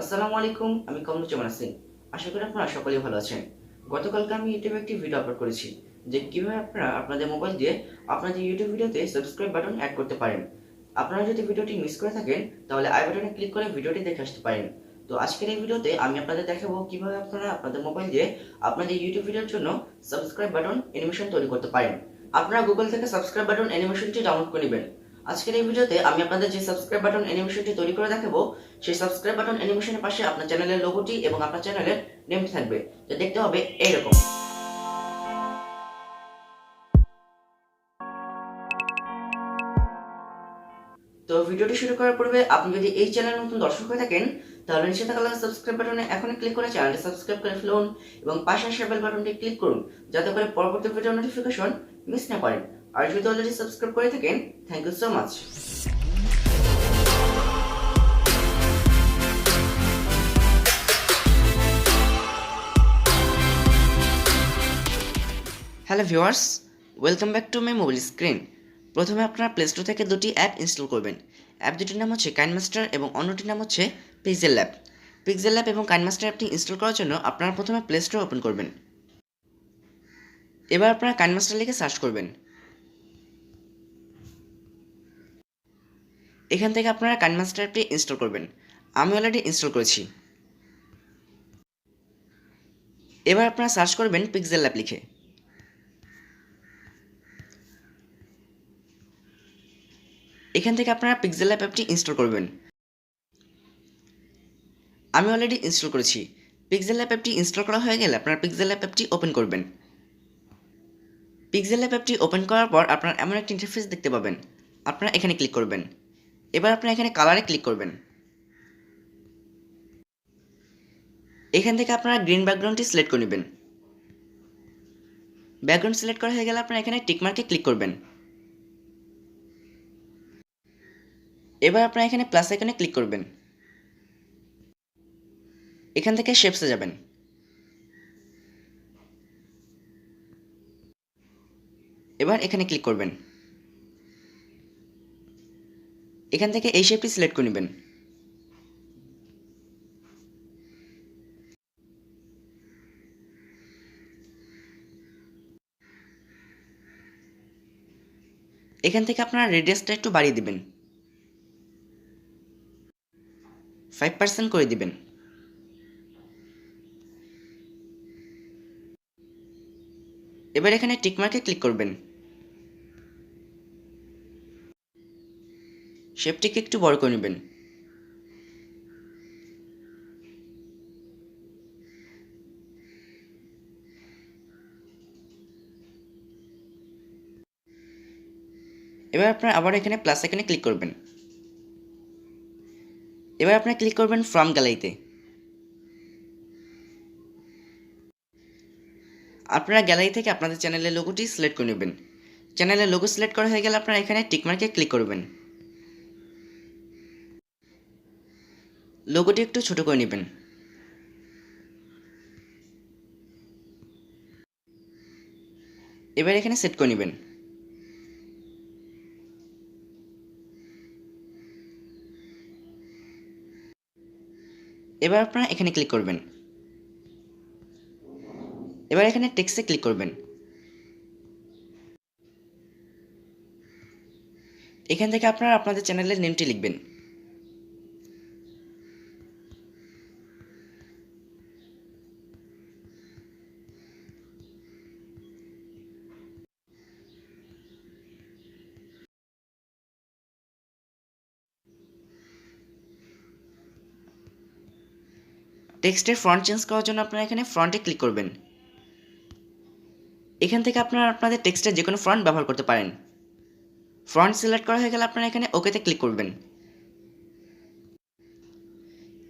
আসসালামু আলাইকুম, আমি কমরুজ্জামান আছি। আশা করি আপনারা সকলেই ভালো আছেন। গতকালকে আমি ইউটিউবে একটি ভিডিও আপলোড করেছি যে কিভাবে আপনারা আপনাদের মোবাইল দিয়ে আপনাদের ইউটিউব ভিডিওতে সাবস্ক্রাইব বাটন অ্যাড করতে পারেন। আপনারা যদি ভিডিওটি মিস করে থাকেন তাহলে আই বাটনে ক্লিক করে ভিডিওটি দেখে আসতে পারেন। তো আজকের এই ভিডিওতে আমি আপনাদের দেখাবো কিভাবে আপনারা আপনাদের মোবাইল দিয়ে আপনাদের ইউটিউব ভিডিওর জন্য সাবস্ক্রাইব বাটন অ্যানিমেশন তৈরি করতে পারেন। আপনারা গুগল থেকে সাবস্ক্রাইব বাটন অ্যানিমেশনটি ডাউনলোড করে নেবেন। আজকের এই ভিডিওতে আমি আপনাদের যে সাবস্ক্রাইব বাটন অ্যানিমেশনটি তৈরি করে দেখাবো, সেই সাবস্ক্রাইব বাটন অ্যানিমেশনের পাশে আপনার চ্যানেলের লোগোটি এবং আপনার চ্যানেলের নেমটি থাকবে, যা দেখতে হবে এইরকম। তো ভিডিওটি শুরু করার পূর্বে আপনি যদি এই চ্যানেলের নতুন দর্শক হয়ে থাকেন তাহলে নিচে থাকা সাবস্ক্রাইব বাটনে এখনই ক্লিক করে চ্যানেলটি সাবস্ক্রাইব করে ফেলুন এবং পাশে আসা বেল বাটনটি ক্লিক করুন, যাতে করে পরবর্তী ভিডিও নোটিফিকেশন মিস না করেন। আর যদি অলরেডি সাবস্ক্রাইব করে থাকেন, thank you so much. Hello viewers, welcome back to my mobile screen. প্রথমে আপনারা প্লে স্টোর থেকে দুটি অ্যাপ ইনস্টল করবেন। অ্যাপ দুটির নাম হচ্ছে কাইনমাস্টার এবং অন্যটির নাম হচ্ছে পিক্সেল ল্যাব। পিক্সেল ল্যাব এবং কাইনমাস্টার অ্যাপটি ইনস্টল করার জন্য আপনারা প্রথমে প্লে স্টোর ওপেন করবেন। এবার আপনারা কাইনমাস্টার লিখে সার্চ করবেন। এখান থেকে আপনারা কাইনমাস্টার অ্যাপটি ইনস্টল করবেন। আমি অলরেডি ইনস্টল করেছি। এবার আপনারা সার্চ করবেন পিক্সেল ল্যাব লিখে। এখান থেকে আপনারা পিক্সেল ল্যাব অ্যাপটি ইনস্টল করবেন। আমি অলরেডি ইনস্টল করেছি। পিক্সেল ল্যাব অ্যাপটি ইনস্টল করা হয়ে গেলে আপনারা পিক্সেল ল্যাব অ্যাপটি ওপেন করবেন। পিক্সেল ল্যাব অ্যাপটি ওপেন করার পর আপনারা এমন একটা ইন্টারফেস দেখতে পাবেন। আপনারা এখানে ক্লিক করবেন। এবার আপনারা এখানে কালারে ক্লিক করবেন। এখান থেকে আপনারা গ্রিন ব্যাকগ্রাউন্ডটি সিলেক্ট করে নেবেন। ব্যাকগ্রাউন্ড সিলেক্ট করা হয়ে গেলে আপনারা এখানে টিকমার্কে ক্লিক করবেন। এবার আপনারা এখানে প্লাস আইকনে ক্লিক করবেন। এখান থেকে শেপসে যাবেন। এবার এখানে ক্লিক করবেন। এখান থেকে এই শেপটি সিলেক্ট করে নেবেন। এখান থেকে আপনারা রেডিয়াসটা একটু বাড়িয়ে দিবেন, 5% করে দিবেন। এবার এখানে টিকমার্কে ক্লিক করবেন। শেপটিকে একটু বড় করে নেবেন। এবার আপনারা আবার এখানে প্লাস আইকনে ক্লিক করবেন। এবার আপনারা ক্লিক করবেন ফ্রম গ্যালারিতে। আপনারা গ্যালারি থেকে আপনাদের চ্যানেলের লোগোটি সিলেক্ট করে নেবেন। চ্যানেলের লোগো সিলেক্ট করা হয়ে গেলে আপনারা এখানে টিকমার্কে ক্লিক করবেন। লোগোটি একটু ছোট করে নেবেন। এবার এখানে সেট করে নেবেন। এবার আপনারা এখানে ক্লিক করবেন। এবার এখানে টেক্সটে ক্লিক করবেন। এখান থেকে আপনারা আপনাদের চ্যানেলের নেমটি লিখবেন। টেক্সটের ফন্ট চেঞ্জ করার জন্য আপনারা এখানে ফন্টে ক্লিক করবেন। এখান থেকে আপনারা আপনাদের টেক্সটের যে কোনো ফন্ট ব্যবহার করতে পারেন। ফন্ট সিলেক্ট করা হয়ে গেলে আপনারা এখানে ওকেতে ক্লিক করবেন।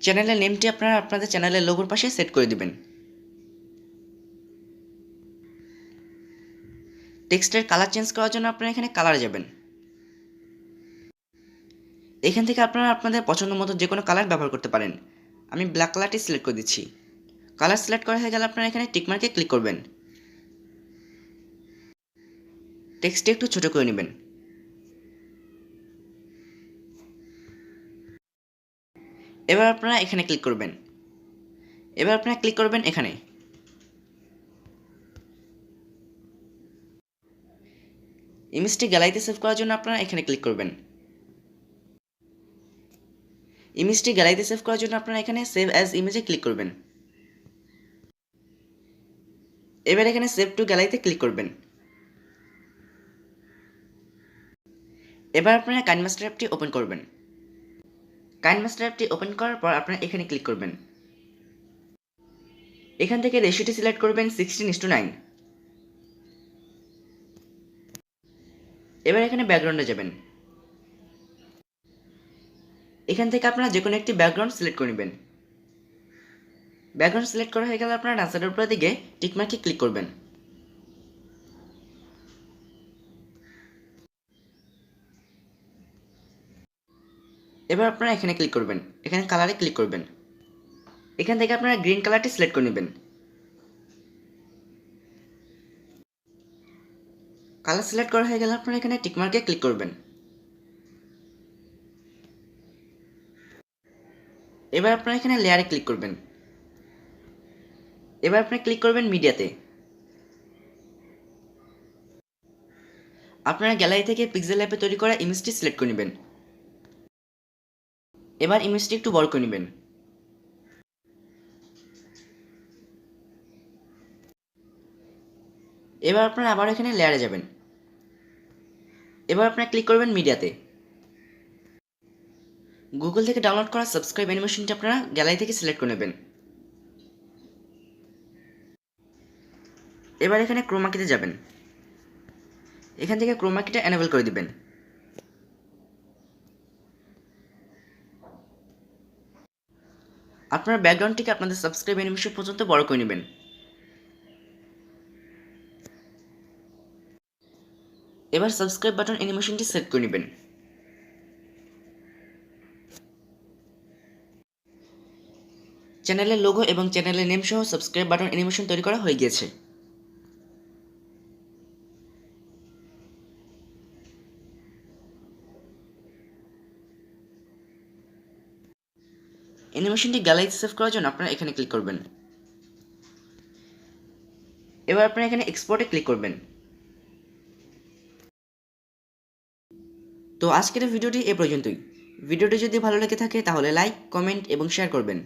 চ্যানেলের নেমটি আপনারা আপনাদের চ্যানেলের লোগোর পাশে সেট করে দিবেন। টেক্সটের কালার চেঞ্জ করার জন্য আপনারা এখানে কালারে যাবেন। এখান থেকে আপনারা আপনাদের পছন্দ মতো যে কোনো কালার ব্যবহার করতে পারেন। আমি ব্ল্যাক কালারটি সিলেক্ট করে দিচ্ছি। কালার সিলেক্ট করা হয়ে গেলে আপনারা এখানে টিকমার্কে ক্লিক করবেন। টেক্সটটি একটু ছোট করে নেবেন। এবার আপনারা এখানে ক্লিক করবেন। এবার আপনারা ক্লিক করবেন এখানে। ইমেজটি গ্যালারিতে সেভ করার জন্য আপনারা এখানে ক্লিক করবেন। ইমেজটি গ্যালারিতে সেভ করার জন্য আপনারা এখানে সেভ অ্যাজ ইমেজে ক্লিক করবেন। এবার এখানে সেভ টু গ্যালারিতে ক্লিক করবেন। এবার আপনারা কাইনমাস্টার অ্যাপটি ওপেন করবেন। কাইনমাস্টার অ্যাপটি ওপেন করার পর আপনারা এখানে ক্লিক করবেন। এখান থেকে রেশিওটি সিলেক্ট করবেন 16:9। এবার এখানে ব্যাকগ্রাউন্ডে যাবেন। এখান থেকে আপনারা যে কোনো একটি ব্যাকগ্রাউন্ড সিলেক্ট করে নেবেন। ব্যাকগ্রাউন্ড সিলেক্ট করা হয়ে গেলে আপনারা ডান সাইডের উপরের দিকে টিকমার্কে ক্লিক করবেন। এবার আপনারা এখানে ক্লিক করবেন। এখানে কালারে ক্লিক করবেন। এখান থেকে আপনারা গ্রিন কালারটি সিলেক্ট করে নেবেন। কালার সিলেক্ট করা হয়ে গেলে আপনারা এখানে টিকমার্কে ক্লিক করবেন। এবার আপনারা এখানে লেয়ারে ক্লিক করবেন। এবার আপনি ক্লিক করবেন মিডিয়াতে। আপনারা গ্যালারি থেকে পিক্সেল অ্যাপে তৈরি করা ইমেজটি সিলেক্ট করে নেবেন। এবার ইমেজটি একটু বড় করে নেবেন। এবার আপনারা আবার এখানে লেয়ারে যাবেন। এবার আপনারা ক্লিক করবেন মিডিয়াতে। গুগল থেকে ডাউনলোড করা সাবস্ক্রাইব অ্যানিমেশনটি আপনারা গ্যালারি থেকে সিলেক্ট করে নেবেন। এবার এখানে ক্রোমাকিতে যাবেন। এখান থেকে ক্রোমাকিটা এনেবল করে দিবেন। আপনার ব্যাকগ্রাউন্ডটিকে আপনাদের সাবস্ক্রাইব অ্যানিমেশন পর্যন্ত বড় করে নেবেন। এবার সাবস্ক্রাইব বাটন অ্যানিমেশনটি সেট করে নেবেন। চ্যানেলের লোগো এবং চ্যানেলের নেম সহ সাবস্ক্রাইব বাটন অ্যানিমেশন তৈরি করা হয়ে গিয়েছে। অ্যানিমেশনটি গ্যালারিতে সেভ করার জন্য আপনারা এখানে ক্লিক করবেন। এবার আপনারা এখানে এক্সপোর্টে ক্লিক করবেন। তো আজকের ভিডিওটি এ পর্যন্তই। ভিডিওটি যদি ভালো লেগে থাকে তাহলে লাইক, কমেন্ট এবং শেয়ার করবেন।